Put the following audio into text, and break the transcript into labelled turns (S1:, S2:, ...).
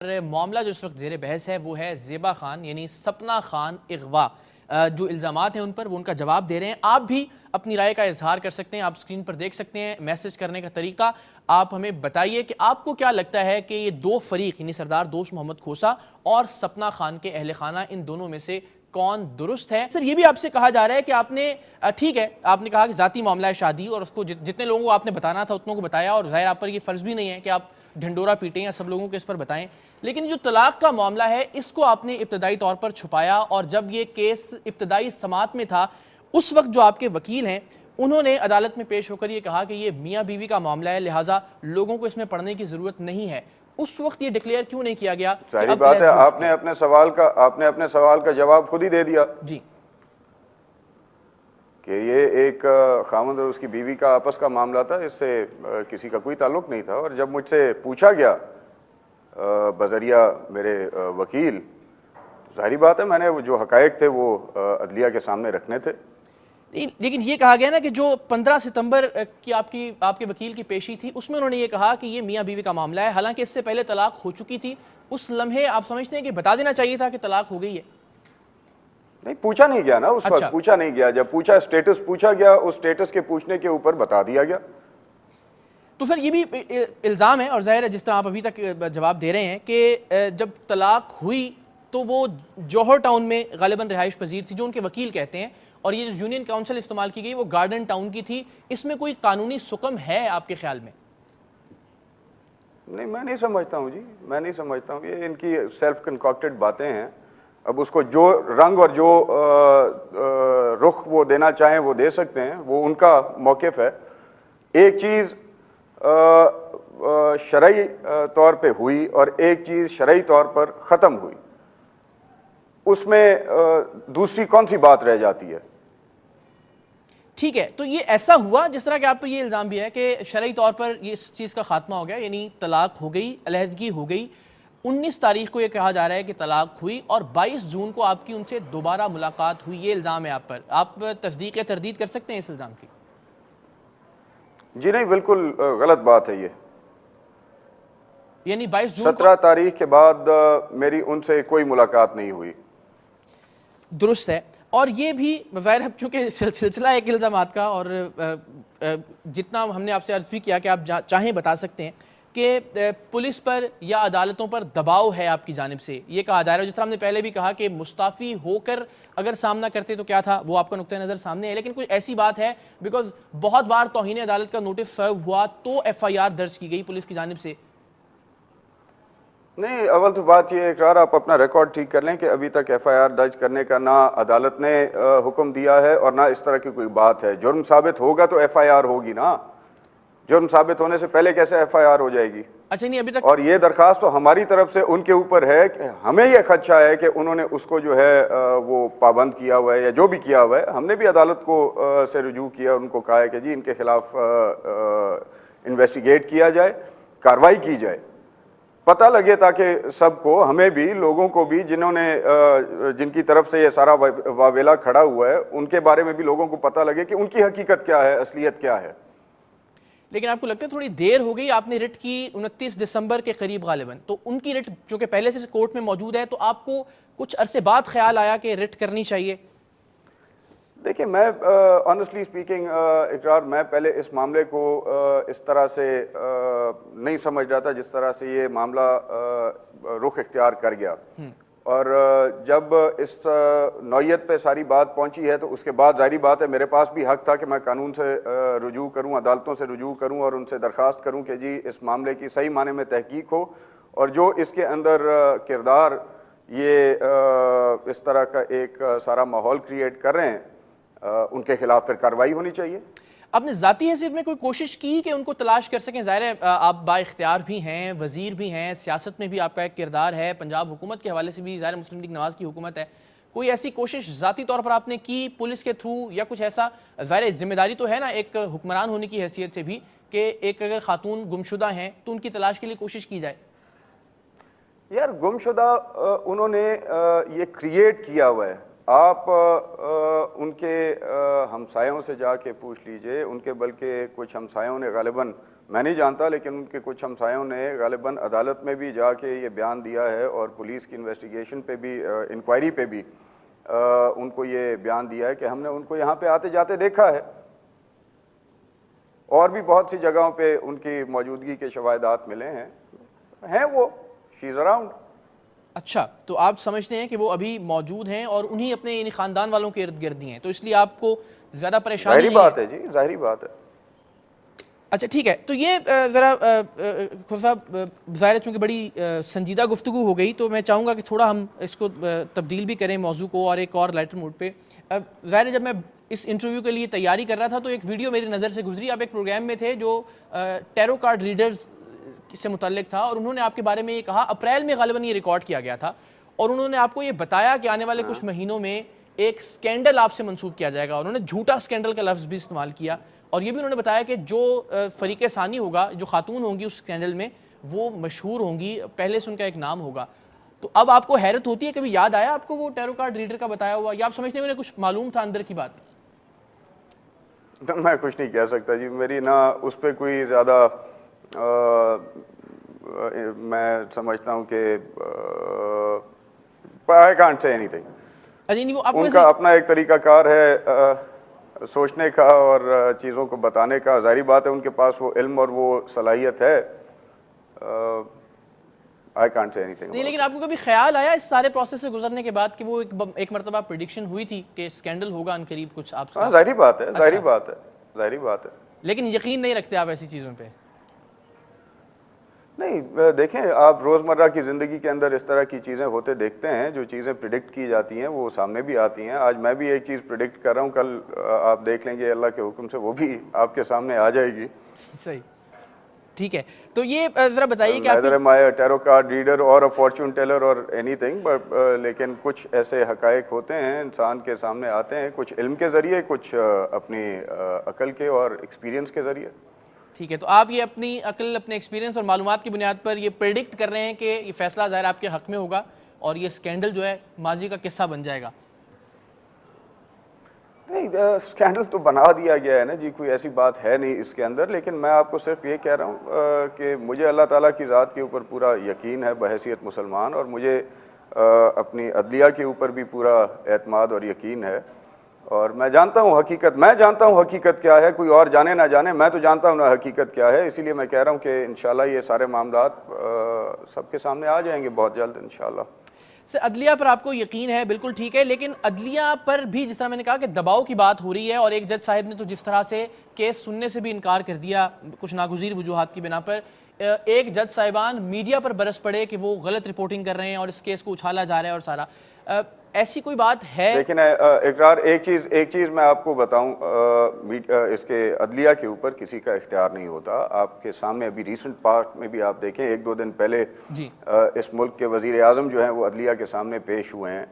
S1: معاملہ جو اس وقت زیر بحث ہے وہ ہے زیبا خان یعنی سپنا خان اغوا۔ جو الزامات ہیں ان پر وہ ان کا جواب دے رہے ہیں۔ آپ بھی اپنی رائے کا اظہار کر سکتے ہیں، آپ اسکرین پر دیکھ سکتے ہیں میسج کرنے کا طریقہ۔ آپ ہمیں بتائیے کہ آپ کو کیا لگتا ہے کہ یہ دو فریق یعنی سردار دوست محمد کھوسا اور سپنا خان کے اہل خانہ، ان دونوں میں سے کون درست ہے؟ سر یہ بھی آپ سے کہا جا رہا ہے کہ آپ نے ٹھیک ہے، آپ نے کہا کہ ذاتی معاملہ ہے شادی، اور اس کو جتنے لوگوں کو آپ نے بتانا تھا اتنوں کو بتایا، اور ظاہر آپ پر یہ فرض بھی نہیں ہے کہ آپ ڈھنڈورا پیٹیں یا سب لوگوں کو اس پر بتائیں، لیکن جو طلاق کا معاملہ ہے اس کو آپ نے ابتدائی طور پر چھپایا، اور جب یہ کیس ابتدائی سماعت میں تھا اس وقت جو آپ کے وکیل ہیں انہوں نے عدالت میں پیش ہو کر یہ کہا کہ یہ میاں بیوی کا معاملہ ہے، لہٰذا لوگوں کو اس میں پڑھنے کی ضرورت نہیں ہے۔ اس وقت یہ ڈکلیئر کیوں نہیں کیا گیا؟
S2: ظاہری بات ہے آپ نے اپنے سوال کا جواب خود ہی دے دیا
S1: جی
S2: کہ یہ ایک خاوند اور اس کی بیوی کا آپس کا معاملہ تھا، اس سے کسی کا کوئی تعلق نہیں تھا۔ اور جب مجھ سے پوچھا گیا بذریعہ میرے وکیل، ظاہری بات ہے میں نے جو حقائق تھے وہ عدلیہ کے سامنے رکھنے تھے۔
S1: لیکن یہ کہا گیا نا کہ جو 15 ستمبر کی آپ کے وکیل کی پیشی تھی اس میں انہوں نے یہ کہا کہ یہ میاں بیوی کا معاملہ ہے، حالانکہ اس سے پہلے طلاق ہو چکی تھی۔ اس لمحے آپ سمجھتے ہیں کہ بتا دینا چاہیے تھا کہ طلاق ہو گئی ہے؟
S2: نہیں، پوچھا نہیں گیا نا اس وقت، پوچھا نہیں گیا۔ جب پوچھا، اسٹیٹس پوچھا گیا، اس اسٹیٹس کے پوچھنے کے اوپر بتا دیا گیا۔
S1: تو سر یہ بھی الزام ہے، اور ظاہر ہے جس طرح آپ ابھی تک جواب دے رہے ہیں کہ جب طلاق ہوئی تو وہ جوہر ٹاؤن میں غالباً رہائش پذیر تھی، جو ان کے وکیل کہتے ہیں، اور یہ جو یونین کاؤنسل استعمال کی گئی وہ گارڈن ٹاؤن کی تھی۔ اس میں کوئی قانونی سکم ہے آپ کے خیال میں؟
S2: نہیں، میں نہیں سمجھتا ہوں جی، میں نہیں سمجھتا ہوں۔ یہ ان کی سیلف کنکاکٹڈ باتیں ہیں۔ اب اس کو جو رنگ اور جو رخ وہ دینا چاہیں وہ دے سکتے ہیں، وہ ان کا موقف ہے۔ ایک چیز شرعی طور پہ ہوئی اور ایک چیز شرعی طور پر ختم ہوئی، اس میں دوسری کون سی بات رہ جاتی ہے؟
S1: ٹھیک ہے، تو یہ ایسا ہوا جس طرح کہ آپ پر یہ الزام بھی ہے کہ شرعی طور پر یہ اس چیز کا خاتمہ ہو گیا، یعنی طلاق ہو گئی، علیحدگی ہو گئی۔ 19 تاریخ کو یہ کہا جا رہا ہے کہ طلاق ہوئی، اور 22 جون کو آپ کی ان سے دوبارہ ملاقات ہوئی، یہ الزام ہے آپ پر۔ آپ تصدیق یا تردید کر سکتے ہیں اس الزام کی؟
S2: جی نہیں، بالکل غلط بات ہے یہ۔
S1: یعنی 22 جون
S2: 17 تاریخ کے بعد میری ان سے کوئی ملاقات نہیں ہوئی۔
S1: درست ہے، اور یہ بھی ظاہر ہے چونکہ سلسلہ ایک الزامات کا، اور جتنا ہم نے آپ سے عرض بھی کیا کہ آپ چاہیں بتا سکتے ہیں کہ پولیس پر یا عدالتوں پر دباؤ ہے آپ کی جانب سے، یہ کہا جا رہا ہے۔ جس طرح ہم نے پہلے بھی کہا کہ مستعفی ہو کر اگر سامنا کرتے تو کیا تھا، وہ آپ کا نقطہ نظر سامنے ہے، لیکن کوئی ایسی بات ہے بیکاز بہت بار توہین عدالت کا نوٹس سرو ہوا تو ایف آئی آر درج کی گئی پولیس کی جانب سے؟
S2: نہیں، اول تو بات یہ اقرار آپ اپنا ریکارڈ ٹھیک کر لیں کہ ابھی تک ایف آئی آر درج کرنے کا نہ عدالت نے حکم دیا ہے اور نہ اس طرح کی کوئی بات ہے۔ جرم ثابت ہوگا تو ایف آئی آر ہوگی نا، جرم ثابت ہونے سے پہلے کیسے ایف آئی آر ہو جائے گی؟
S1: اچھا نہیں، ابھی تک
S2: اور یہ درخواست تو ہماری طرف سے ان کے اوپر ہے کہ ہمیں یہ خدشہ ہے کہ انہوں نے اس کو جو ہے وہ پابند کیا ہوا ہے یا جو بھی کیا ہوا ہے۔ ہم نے بھی عدالت کو سے رجوع کیا، ان کو کہا ہے کہ جی ان کے خلاف انویسٹیگیٹ کیا جائے، کارروائی کی جائے، پتہ لگے تاکہ سب کو، ہمیں بھی، لوگوں کو بھی جن کی طرف سے یہ سارا واویلا کھڑا ہوا ہے، ان کے بارے میں بھی لوگوں کو پتہ لگے کہ ان کی حقیقت کیا ہے، اصلیت کیا ہے۔
S1: لیکن آپ کو لگتا ہے تھوڑی دیر ہو گئی؟ آپ نے رٹ کی 29 دسمبر کے قریب غالباً، تو ان کی رٹ جو کہ پہلے سے کورٹ میں موجود ہے، تو آپ کو کچھ عرصے بعد خیال آیا کہ رٹ کرنی چاہیے؟
S2: دیکھیں، میں آنیسٹلی اسپیکنگ اقرار، میں پہلے اس معاملے کو اس طرح سے نہیں سمجھ رہا تھا جس طرح سے یہ معاملہ رخ اختیار کر گیا، اور جب اس نوعیت پہ ساری بات پہنچی ہے تو اس کے بعد ظاہری بات ہے میرے پاس بھی حق تھا کہ میں قانون سے رجوع کروں، عدالتوں سے رجوع کروں اور ان سے درخواست کروں کہ جی اس معاملے کی صحیح معنی میں تحقیق ہو، اور جو اس کے اندر کردار یہ اس طرح کا ایک سارا ماحول کریٹ کر رہے ہیں ان کے خلاف پھر کارروائی ہونی چاہیے۔
S1: آپ نے ذاتی حیثیت میں کوئی کوشش کی کہ ان کو تلاش کر سکیں؟ ظاہر ہے آپ با اختیار بھی ہیں، وزیر بھی ہیں، سیاست میں بھی آپ کا ایک کردار ہے، پنجاب حکومت کے حوالے سے بھی ظاہر مسلم لیگ نواز کی حکومت ہے، کوئی ایسی کوشش ذاتی طور پر آپ نے کی پولیس کے تھرو یا کچھ ایسا؟ ظاہر ذمہ داری تو ہے نا ایک حکمران ہونے کی حیثیت سے بھی کہ ایک اگر خاتون گمشدہ ہیں تو ان کی تلاش کے لیے کوشش کی جائے؟
S2: یار گمشدہ انہوں نے یہ کریٹ کیا ہوا ہے۔ آپ ان کے ہمسایوں سے جا کے پوچھ لیجئے، ان کے بلکہ کچھ ہمسایوں نے غالباً میں نہیں جانتا، لیکن ان کے کچھ ہمسایوں نے غالباً عدالت میں بھی جا کے یہ بیان دیا ہے اور پولیس کی انویسٹیگیشن پہ بھی، انکوائری پہ بھی ان کو یہ بیان دیا ہے کہ ہم نے ان کو یہاں پہ آتے جاتے دیکھا ہے، اور بھی بہت سی جگہوں پہ ان کی موجودگی کے شواہدات ملے ہیں وہ شی از اراؤنڈ۔
S1: اچھا، تو آپ سمجھتے ہیں کہ وہ ابھی موجود ہیں اور انہی اپنے یعنی خاندان والوں کے ارد گرد ہی ہیں، تو اس لیے آپ کو زیادہ پریشانی
S2: ظاہری
S1: نہیں ہے؟
S2: بات ہے جی، ظاہری بات ہے۔
S1: اچھا ٹھیک ہے، تو یہ ذرا خود صاحب ظاہر ہے چونکہ بڑی سنجیدہ گفتگو ہو گئی، تو میں چاہوں گا کہ تھوڑا ہم اس کو تبدیل بھی کریں موضوع کو اور ایک اور لائٹر موڈ پہ۔ ظاہر ہے جب میں اس انٹرویو کے لیے تیاری کر رہا تھا تو ایک ویڈیو میری نظر سے گزری، آپ ایک پروگرام میں تھے جو ٹیرو کارڈ ریڈرز سے متعلق تھا، اور انہوں نے آپ کے بارے میں یہ کہا، اپریل میں غالباً یہ ریکارڈ کیا گیا تھا، اور انہوں نے آپ کو یہ بتایا کہ آنے والے کچھ مہینوں میں ایک سکینڈل آپ سے منسوب کیا جائے گا، انہوں نے جھوٹا سکینڈل کا لفظ بھی استعمال کیا، اور یہ بھی انہوں نے بتایا کہ جو فریق ثانی ہوگا، جو خاتون ہوں گی اس سکینڈل میں، وہ مشہور ہوں گی، پہلے سے ان کا ایک نام ہوگا۔ تو اب آپ کو حیرت ہوتی ہے، کبھی یاد آیا آپ کو وہ ٹیرو کارڈ ریڈر کا بتایا ہوا، یا آپ سمجھتے ہیں انہیں کچھ معلوم تھا اندر کی بات؟
S2: میں کچھ نہیں کہہ سکتا جی، میری نہ اس پہ کوئی زیادہ میں سمجھتا ہوں کہ I can't say anything۔ ان کا اپنا ایک طریقہ کار ہے سوچنے کا اور چیزوں کو بتانے کا، ظاہری بات ہے ان کے پاس وہ علم اور وہ صلاحیت ہے۔ I can't say anything۔
S1: نہیں، لیکن آپ کو کبھی خیال آیا اس سارے پروسیس سے گزرنے کے بعد کہ وہ ایک مرتبہ پریڈکشن ہوئی تھی کہ سکینڈل ہوگا ان قریب کچھ آپ سے؟
S2: ہاں ظاہری بات ہے، ظاہری بات ہے، ظاہری بات ہے۔
S1: لیکن یقین نہیں رکھتے آپ ایسی چیزوں پہ؟
S2: نہیں، دیکھیں آپ روزمرہ کی زندگی کے اندر اس طرح کی چیزیں ہوتے دیکھتے ہیں، جو چیزیں پریڈکٹ کی جاتی ہیں وہ سامنے بھی آتی ہیں۔ آج میں بھی ایک چیز پریڈکٹ کر رہا ہوں، کل آپ دیکھ لیں گے اللہ کے حکم سے وہ بھی آپ کے سامنے آ جائے گی۔
S1: صحیح، ٹھیک ہے، تو یہ ذرا بتائیے کہ آپ
S2: Neither am I a tarot card reader or a fortune teller or anything, but لیکن کچھ ایسے حقائق ہوتے ہیں انسان کے سامنے آتے ہیں، کچھ علم کے ذریعے، کچھ اپنی عقل کے اور ایکسپیرینس کے ذریعے۔
S1: ٹھیک ہے، تو آپ یہ اپنی عقل، اپنے ایکسپیرینس اور معلومات کی بنیاد پر یہ پریڈکٹ کر رہے ہیں کہ یہ فیصلہ ظاہر آپ کے حق میں ہوگا اور یہ سکینڈل جو ہے ماضی کا قصہ بن جائے گا؟
S2: نہیں، اسکینڈل تو بنا دیا گیا ہے نا جی، کوئی ایسی بات ہے نہیں اس کے اندر، لیکن میں آپ کو صرف یہ کہہ رہا ہوں کہ مجھے اللہ تعالیٰ کی ذات کے اوپر پورا یقین ہے بحیثیت مسلمان، اور مجھے اپنی عدلیہ کے اوپر بھی پورا اعتماد اور یقین ہے، اور میں جانتا ہوں حقیقت کیا ہے، کوئی اور جانے نہ جانے، میں تو جانتا ہوں نا حقیقت کیا ہے، اسی لیے میں کہہ رہا ہوں کہ انشاءاللہ یہ سارے معاملات سب کے سامنے آ جائیں گے بہت جلد انشاءاللہ۔
S1: سر، عدلیہ پر آپ کو یقین ہے، بالکل ٹھیک ہے، لیکن عدلیہ پر بھی جس طرح میں نے کہا کہ دباؤ کی بات ہو رہی ہے، اور ایک جج صاحب نے تو جس طرح سے کیس سننے سے بھی انکار کر دیا کچھ ناگزیر وجوہات کی بنا پر، ایک جج صاحبان میڈیا پر برس پڑے کہ وہ غلط رپورٹنگ کر رہے ہیں اور اس کیس کو اچھالا جا رہا ہے اور سارا، ایسی کوئی بات ہے؟
S2: لیکن اقرار ایک چیز میں آپ کو بتاؤں، اس کے عدلیہ کے اوپر کسی کا اختیار نہیں ہوتا۔ آپ کے سامنے ابھی ریسنٹ پاسٹ میں بھی آپ دیکھیں، 1-2 دن پہلے
S1: جی
S2: اس ملک کے وزیر اعظم جو ہیں وہ عدلیہ کے سامنے پیش ہوئے ہیں۔